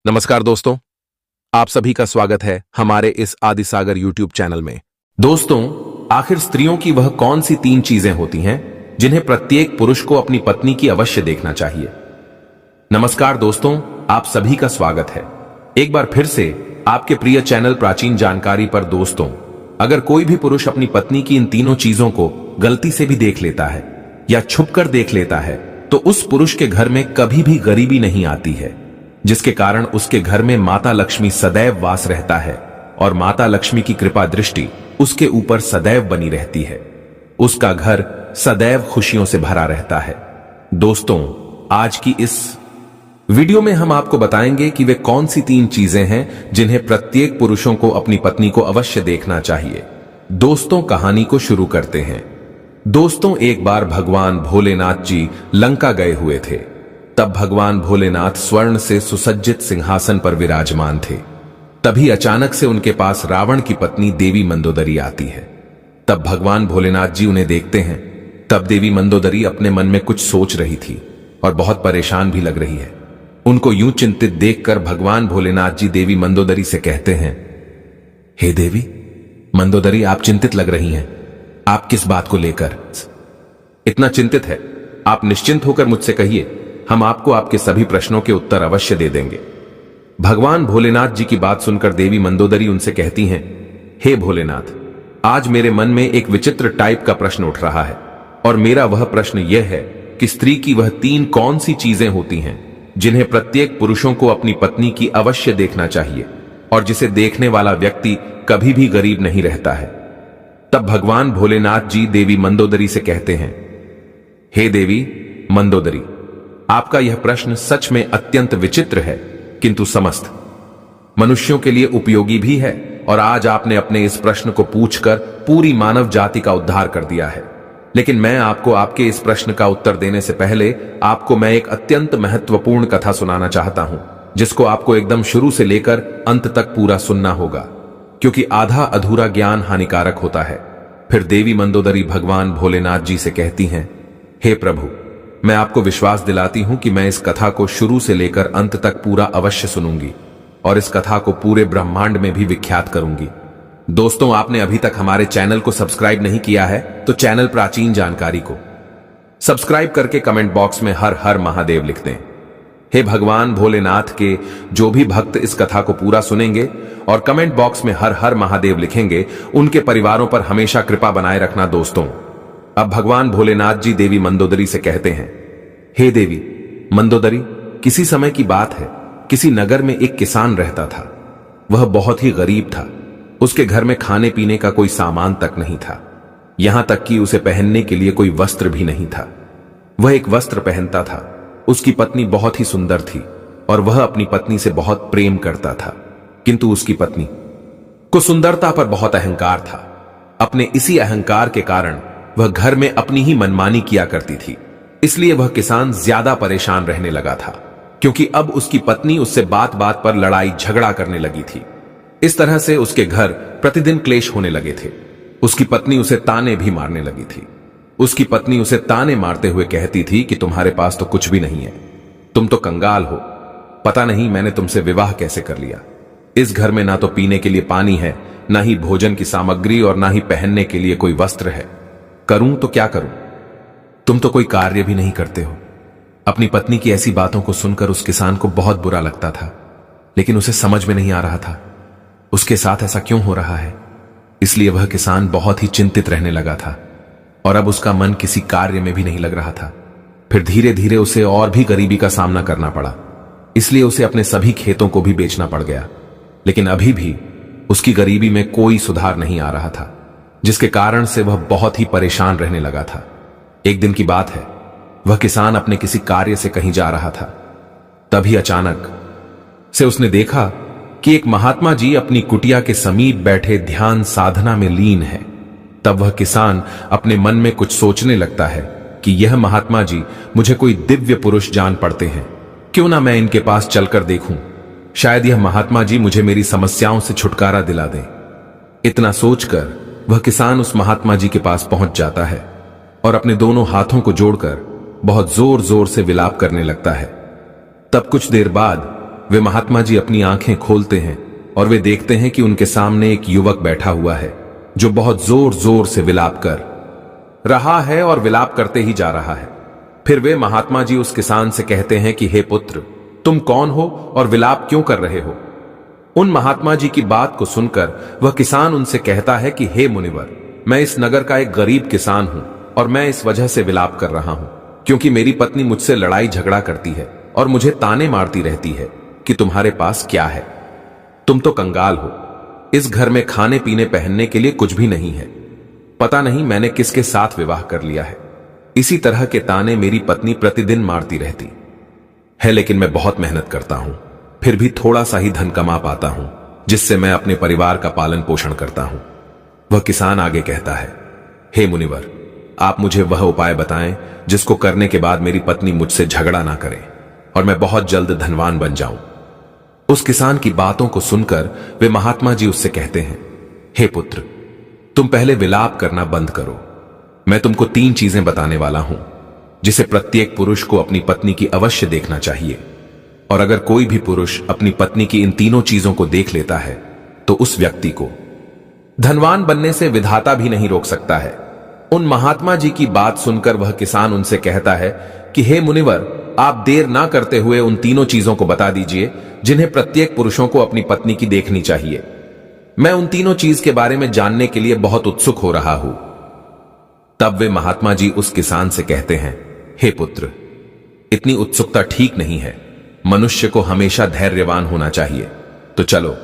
नमस्कार दोस्तों, आप सभी का स्वागत है हमारे इस आदिसागर यूट्यूब चैनल में। दोस्तों, आखिर स्त्रियों की वह कौन सी 3 चीजें होती हैं जिन्हें प्रत्येक पुरुष को अपनी पत्नी की अवश्य देखना चाहिए। नमस्कार दोस्तों, आप सभी का स्वागत है एक बार फिर से आपके प्रिय चैनल प्राचीन जानकारी पर। दोस्तों, अगर कोई भी पुरुष अपनी पत्नी की इन तीनों चीजों को गलती से भी देख लेता है या छुपकर देख लेता है तो उस पुरुष के घर में कभी भी गरीबी नहीं आती है, जिसके कारण उसके घर में माता लक्ष्मी सदैव वास रहता है और माता लक्ष्मी की कृपा दृष्टि उसके ऊपर सदैव बनी रहती है। उसका घर सदैव खुशियों से भरा रहता है। दोस्तों, आज की इस वीडियो में हम आपको बताएंगे कि वे कौन सी 3 चीजें हैं जिन्हें प्रत्येक पुरुषों को अपनी पत्नी को अवश्य देखना चाहिए। दोस्तों, कहानी को शुरू करते हैं। दोस्तों, एक बार भगवान भोलेनाथ जी लंका गए हुए थे। तब भगवान भोलेनाथ स्वर्ण से सुसज्जित सिंहासन पर विराजमान थे। तभी अचानक से उनके पास रावण की पत्नी देवी मंदोदरी आती है। तब भगवान भोलेनाथ जी उन्हें देखते हैं। तब देवी मंदोदरी अपने मन में कुछ सोच रही थी और बहुत परेशान भी लग रही है। उनको यूं चिंतित देखकर भगवान भोलेनाथ जी देवी मंदोदरी से कहते हैं, हे देवी मंदोदरी, आप चिंतित लग रही हैं। आप किस बात को लेकर इतना चिंतित है? आप निश्चिंत होकर मुझसे कहिए, हम आपको आपके सभी प्रश्नों के उत्तर अवश्य दे देंगे। भगवान भोलेनाथ जी की बात सुनकर देवी मंदोदरी उनसे कहती हैं, हे भोलेनाथ, आज मेरे मन में एक विचित्र टाइप का प्रश्न उठ रहा है और मेरा वह प्रश्न यह है कि स्त्री की वह 3 कौन सी चीजें होती हैं जिन्हें प्रत्येक पुरुषों को अपनी पत्नी की अवश्य देखना चाहिए और जिसे देखने वाला व्यक्ति कभी भी गरीब नहीं रहता है। तब भगवान भोलेनाथ जी देवी मंदोदरी से कहते हैं, हे देवी मंदोदरी, आपका यह प्रश्न सच में अत्यंत विचित्र है, किंतु समस्त मनुष्यों के लिए उपयोगी भी है और आज आपने अपने इस प्रश्न को पूछकर पूरी मानव जाति का उद्धार कर दिया है। लेकिन मैं आपको आपके इस प्रश्न का उत्तर देने से पहले आपको मैं एक अत्यंत महत्वपूर्ण कथा सुनाना चाहता हूं, जिसको आपको एकदम शुरू से लेकर अंत तक पूरा सुनना होगा, क्योंकि आधा अधूरा ज्ञान हानिकारक होता है। फिर देवी मंदोदरी भगवान भोलेनाथ जी से कहती हैं, हे प्रभु, मैं आपको विश्वास दिलाती हूं कि मैं इस कथा को शुरू से लेकर अंत तक पूरा अवश्य सुनूंगी और इस कथा को पूरे ब्रह्मांड में भी विख्यात करूंगी। दोस्तों, आपने अभी तक हमारे चैनल को सब्सक्राइब नहीं किया है तो चैनल प्राचीन जानकारी को सब्सक्राइब करके कमेंट बॉक्स में हर हर महादेव लिख दें। हे भगवान भोलेनाथ के जो भी भक्त इस कथा को पूरा सुनेंगे और कमेंट बॉक्स में हर हर महादेव लिखेंगे, उनके परिवारों पर हमेशा कृपा बनाए रखना। दोस्तों, अब भगवान भोलेनाथ जी देवी मंदोदरी से कहते हैं, हे देवी मंदोदरी, किसी समय की बात है, किसी नगर में एक किसान रहता था। वह बहुत ही गरीब था। उसके घर में खाने पीने का कोई सामान तक नहीं था, यहां तक कि उसे पहनने के लिए कोई वस्त्र भी नहीं था। वह एक वस्त्र पहनता था। उसकी पत्नी बहुत ही सुंदर थी और वह अपनी पत्नी से बहुत प्रेम करता था, किंतु उसकी पत्नी को सुंदरता पर बहुत अहंकार था। अपने इसी अहंकार के कारण वह घर में अपनी ही मनमानी किया करती थी। इसलिए वह किसान ज्यादा परेशान रहने लगा था, क्योंकि अब उसकी पत्नी उससे बात बात पर लड़ाई झगड़ा करने लगी थी। इस तरह से उसके घर प्रतिदिन क्लेश होने लगे थे। उसकी पत्नी उसे ताने भी मारने लगी थी। उसकी पत्नी उसे ताने मारते हुए कहती थी कि तुम्हारे पास तो कुछ भी नहीं है, तुम तो कंगाल हो, पता नहीं मैंने तुमसे विवाह कैसे कर लिया। इस घर में ना तो पीने के लिए पानी है, ना ही भोजन की सामग्री और ना ही पहनने के लिए कोई वस्त्र है। करूं तो क्या करूं? तुम तो कोई कार्य भी नहीं करते हो। अपनी पत्नी की ऐसी बातों को सुनकर उस किसान को बहुत बुरा लगता था, लेकिन उसे समझ में नहीं आ रहा था उसके साथ ऐसा क्यों हो रहा है। इसलिए वह किसान बहुत ही चिंतित रहने लगा था और अब उसका मन किसी कार्य में भी नहीं लग रहा था। फिर धीरे धीरे उसे और भी गरीबी का सामना करना पड़ा, इसलिए उसे अपने सभी खेतों को भी बेचना पड़ गया। लेकिन अभी भी उसकी गरीबी में कोई सुधार नहीं आ रहा था, जिसके कारण से वह बहुत ही परेशान रहने लगा था। एक दिन की बात है, वह किसान अपने किसी कार्य से कहीं जा रहा था। तभी अचानक से उसने देखा कि एक महात्मा जी अपनी कुटिया के समीप बैठे ध्यान साधना में लीन है। तब वह किसान अपने मन में कुछ सोचने लगता है कि यह महात्मा जी मुझे कोई दिव्य पुरुष जान पड़ते हैं, क्यों ना मैं इनके पास चलकर देखूं, शायद यह महात्मा जी मुझे मेरी समस्याओं से छुटकारा दिला दें। इतना सोचकर वह किसान उस महात्मा जी के पास पहुंच जाता है और अपने दोनों हाथों को जोड़कर बहुत जोर जोर से विलाप करने लगता है। तब कुछ देर बाद वे महात्मा जी अपनी आंखें खोलते हैं और वे देखते हैं कि उनके सामने एक युवक बैठा हुआ है जो बहुत जोर जोर से विलाप कर रहा है और विलाप करते ही जा रहा है। फिर वे महात्मा जी उस किसान से कहते हैं कि हे पुत्र, तुम कौन हो और विलाप क्यों कर रहे हो? उन महात्मा जी की बात को सुनकर वह किसान उनसे कहता है कि हे मुनिवर, मैं इस नगर का एक गरीब किसान हूं और मैं इस वजह से विलाप कर रहा हूं क्योंकि मेरी पत्नी मुझसे लड़ाई झगड़ा करती है और मुझे ताने मारती रहती है कि तुम्हारे पास क्या है, तुम तो कंगाल हो, इस घर में खाने पीने पहनने के लिए कुछ भी नहीं है, पता नहीं मैंने किसके साथ विवाह कर लिया है। इसी तरह के ताने मेरी पत्नी प्रतिदिन मारती रहती है, लेकिन मैं बहुत मेहनत करता हूं, फिर भी थोड़ा सा ही धन कमा पाता हूं जिससे मैं अपने परिवार का पालन पोषण करता हूं। वह किसान आगे कहता है, हे मुनिवर, आप मुझे वह उपाय बताएं जिसको करने के बाद मेरी पत्नी मुझसे झगड़ा ना करे और मैं बहुत जल्द धनवान बन जाऊं। उस किसान की बातों को सुनकर वे महात्मा जी उससे कहते हैं, हे पुत्र, तुम पहले विलाप करना बंद करो। मैं तुमको 3 चीजें बताने वाला हूं जिसे प्रत्येक पुरुष को अपनी पत्नी की अवश्य देखना चाहिए, और अगर कोई भी पुरुष अपनी पत्नी की इन तीनों चीजों को देख लेता है तो उस व्यक्ति को धनवान बनने से विधाता भी नहीं रोक सकता है। उन महात्मा जी की बात सुनकर वह किसान उनसे कहता है कि हे मुनिवर, आप देर ना करते हुए उन तीनों चीजों को बता दीजिए जिन्हें प्रत्येक पुरुषों को अपनी पत्नी की देखनी चाहिए। मैं उन तीनों चीज के बारे में जानने के लिए बहुत उत्सुक हो रहा हूं। तब वे महात्मा जी उस किसान से कहते हैं, हे पुत्र, इतनी उत्सुकता ठीक नहीं है, मनुष्य को हमेशा धैर्यवान होना चाहिए। तो चलो,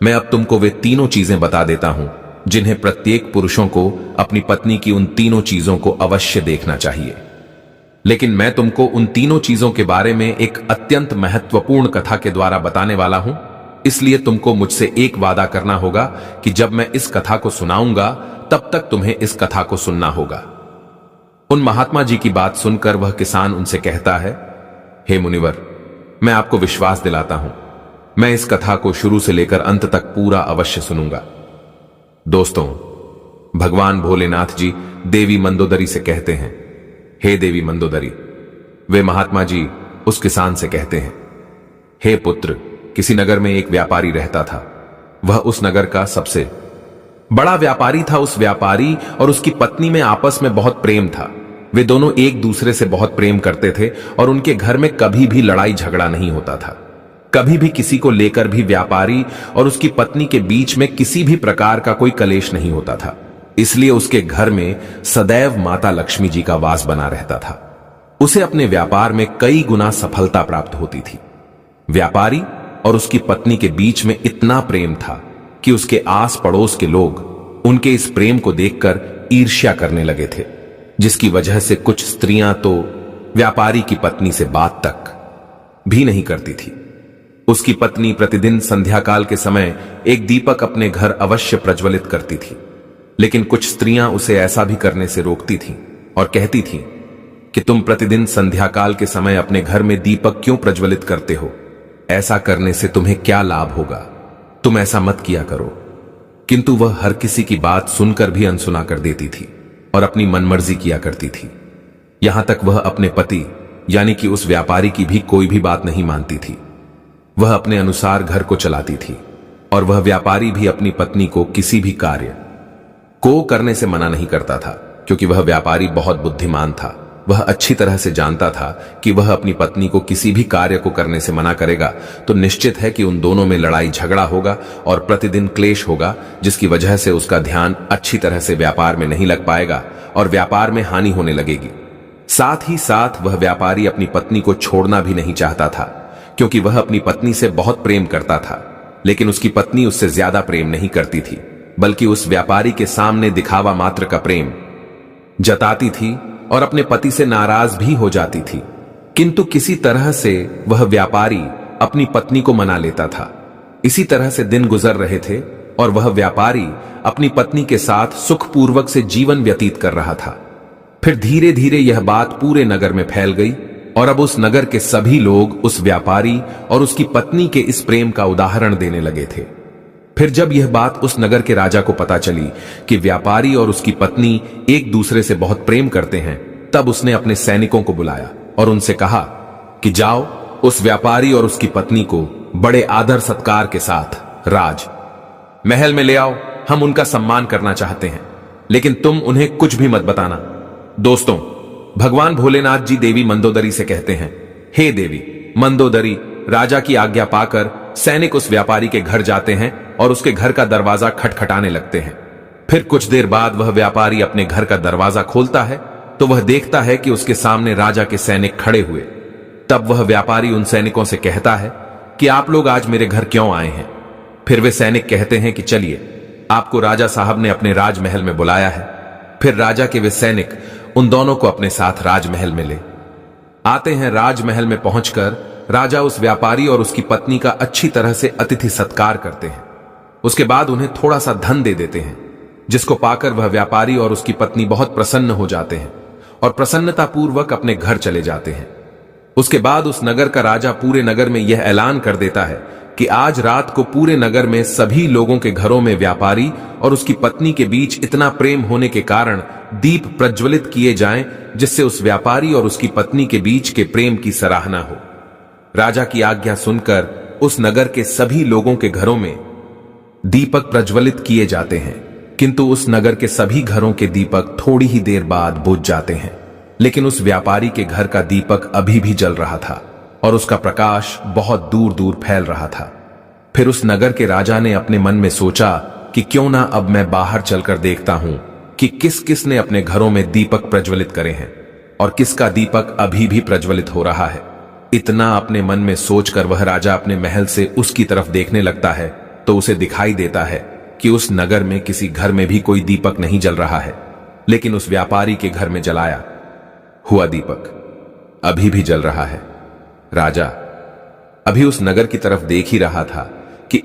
मैं अब तुमको वे तीनों चीजें बता देता हूं जिन्हें प्रत्येक पुरुषों को अपनी पत्नी की उन तीनों चीजों को अवश्य देखना चाहिए। लेकिन मैं तुमको उन तीनों चीजों के बारे में एक अत्यंत महत्वपूर्ण कथा के द्वारा बताने वाला हूं, इसलिए तुमको मुझसे एक वादा करना होगा कि जब मैं इस कथा को सुनाऊंगा तब तक तुम्हें इस कथा को सुनना होगा। उन महात्मा जी की बात सुनकर वह किसान उनसे कहता है, हे मुनिवर, मैं आपको विश्वास दिलाता हूं, मैं इस कथा को शुरू से लेकर अंत तक पूरा अवश्य सुनूंगा। दोस्तों, भगवान भोलेनाथ जी देवी मंदोदरी से कहते हैं, हे देवी मंदोदरी। वे महात्मा जी उस किसान से कहते हैं, हे पुत्र, किसी नगर में एक व्यापारी रहता था। वह उस नगर का सबसे बड़ा व्यापारी था। उस व्यापारी और उसकी पत्नी में आपस में बहुत प्रेम था। वे दोनों एक दूसरे से बहुत प्रेम करते थे और उनके घर में कभी भी लड़ाई झगड़ा नहीं होता था। कभी भी किसी को लेकर भी व्यापारी और उसकी पत्नी के बीच में किसी भी प्रकार का कोई कलेश नहीं होता था। इसलिए उसके घर में सदैव माता लक्ष्मी जी का वास बना रहता था। उसे अपने व्यापार में कई गुना सफलता प्राप्त होती थी। व्यापारी और उसकी पत्नी के बीच में इतना प्रेम था कि उसके आस पड़ोस के लोग उनके इस प्रेम को देखकर ईर्ष्या करने लगे थे, जिसकी वजह से कुछ स्त्रियां तो व्यापारी की पत्नी से बात तक भी नहीं करती थी। उसकी पत्नी प्रतिदिन संध्या काल के समय एक दीपक अपने घर अवश्य प्रज्वलित करती थी, लेकिन कुछ स्त्रियां उसे ऐसा भी करने से रोकती थीं और कहती थीं कि तुम प्रतिदिन संध्या काल के समय अपने घर में दीपक क्यों प्रज्वलित करते हो? ऐसा करने से तुम्हें क्या लाभ होगा? तुम ऐसा मत किया करो। किंतु वह हर किसी की बात सुनकर भी अनसुना कर देती थी और अपनी मनमर्जी किया करती थी। यहां तक वह अपने पति यानी कि उस व्यापारी की भी कोई भी बात नहीं मानती थी। वह अपने अनुसार घर को चलाती थी और वह व्यापारी भी अपनी पत्नी को किसी भी कार्य को करने से मना नहीं करता था, क्योंकि वह व्यापारी बहुत बुद्धिमान था। वह अच्छी तरह से जानता था कि वह अपनी पत्नी को किसी भी कार्य को करने से मना करेगा तो निश्चित है कि उन दोनों में लड़ाई झगड़ा होगा और प्रतिदिन क्लेश होगा, जिसकी वजह से उसका ध्यान अच्छी तरह से व्यापार में नहीं लग पाएगा और व्यापार में हानि होने लगेगी। साथ ही साथ वह व्यापारी अपनी पत्नी को छोड़ना भी नहीं चाहता था, क्योंकि वह अपनी पत्नी से बहुत प्रेम करता था, लेकिन उसकी पत्नी उससे ज्यादा प्रेम नहीं करती थी, बल्कि उस व्यापारी के सामने दिखावा मात्र का प्रेम जताती थी और अपने पति से नाराज भी हो जाती थी। किंतु किसी तरह से वह व्यापारी अपनी पत्नी को मना लेता था। इसी तरह से दिन गुजर रहे थे और वह व्यापारी अपनी पत्नी के साथ सुखपूर्वक से जीवन व्यतीत कर रहा था। फिर धीरे धीरे यह बात पूरे नगर में फैल गई और अब उस नगर के सभी लोग उस व्यापारी और उसकी पत्नी के इस प्रेम का उदाहरण देने लगे थे। फिर जब यह बात उस नगर के राजा को पता चली कि व्यापारी और उसकी पत्नी एक दूसरे से बहुत प्रेम करते हैं, तब उसने अपने सैनिकों को बुलाया और उनसे कहा कि जाओ उस व्यापारी और उसकी पत्नी को बड़े आदर सत्कार के साथ राज महल में ले आओ, हम उनका सम्मान करना चाहते हैं, लेकिन तुम उन्हें कुछ भी मत बताना। दोस्तों, भगवान भोलेनाथ जी देवी मंदोदरी से कहते हैं, हे देवी मंदोदरी, राजा की आज्ञा पाकर सैनिक उस व्यापारी के घर जाते हैं और उसके घर का दरवाजा खटखटाने लगते हैं। फिर कुछ देर बाद वह व्यापारी अपने घर का दरवाजा खोलता है तो वह देखता है कि उसके सामने राजा के सैनिक खड़े हुए। तब वह व्यापारी उन सैनिकों से कहता है कि आप लोग आज मेरे घर क्यों आए हैं। फिर वे सैनिक कहते हैं कि चलिए, आपको राजा साहब ने अपने राजमहल में बुलाया है। फिर राजा के वे सैनिक उन दोनों को अपने साथ राजमहल में ले आते हैं। राजमहल में पहुंचकर राजा उस व्यापारी और उसकी पत्नी का अच्छी तरह से अतिथि सत्कार करते हैं। उसके बाद उन्हें थोड़ा सा धन दे देते हैं, जिसको पाकर वह व्यापारी और उसकी पत्नी बहुत प्रसन्न हो जाते हैं और प्रसन्नतापूर्वक अपने घर चले जाते हैं। उसके बाद उस नगर का राजा पूरे नगर में यह ऐलान कर देता है कि आज रात को पूरे नगर में सभी लोगों के घरों में व्यापारी और उसकी पत्नी के बीच इतना प्रेम होने के कारण दीप प्रज्वलित किए जाएं, जिससे उस व्यापारी और उसकी पत्नी के बीच के प्रेम की सराहना हो। राजा की आज्ञा सुनकर उस नगर के सभी लोगों के घरों में दीपक प्रज्वलित किए जाते हैं, किंतु उस नगर के सभी घरों के दीपक थोड़ी ही देर बाद बुझ जाते हैं। लेकिन उस व्यापारी के घर का दीपक अभी भी जल रहा था और उसका प्रकाश बहुत दूर दूर फैल रहा था। फिर उस नगर के राजा ने अपने मन में सोचा कि क्यों ना अब मैं बाहर चलकर देखता हूं कि किस किस ने अपने घरों में दीपक प्रज्वलित करे हैं और किसका दीपक अभी भी प्रज्वलित हो रहा है। इतना अपने मन में सोचकर वह राजा अपने महल से उसकी तरफ देखने लगता है तो उसे दिखाई देता है कि उस नगर में किसी घर में भी कोई दीपक नहीं जल रहा है, लेकिन उस व्यापारी के घर में जलाया हुआ दीपक अभी भी जल रहा है। राजा अभी उस नगर की तरफ देख ही रहा था कि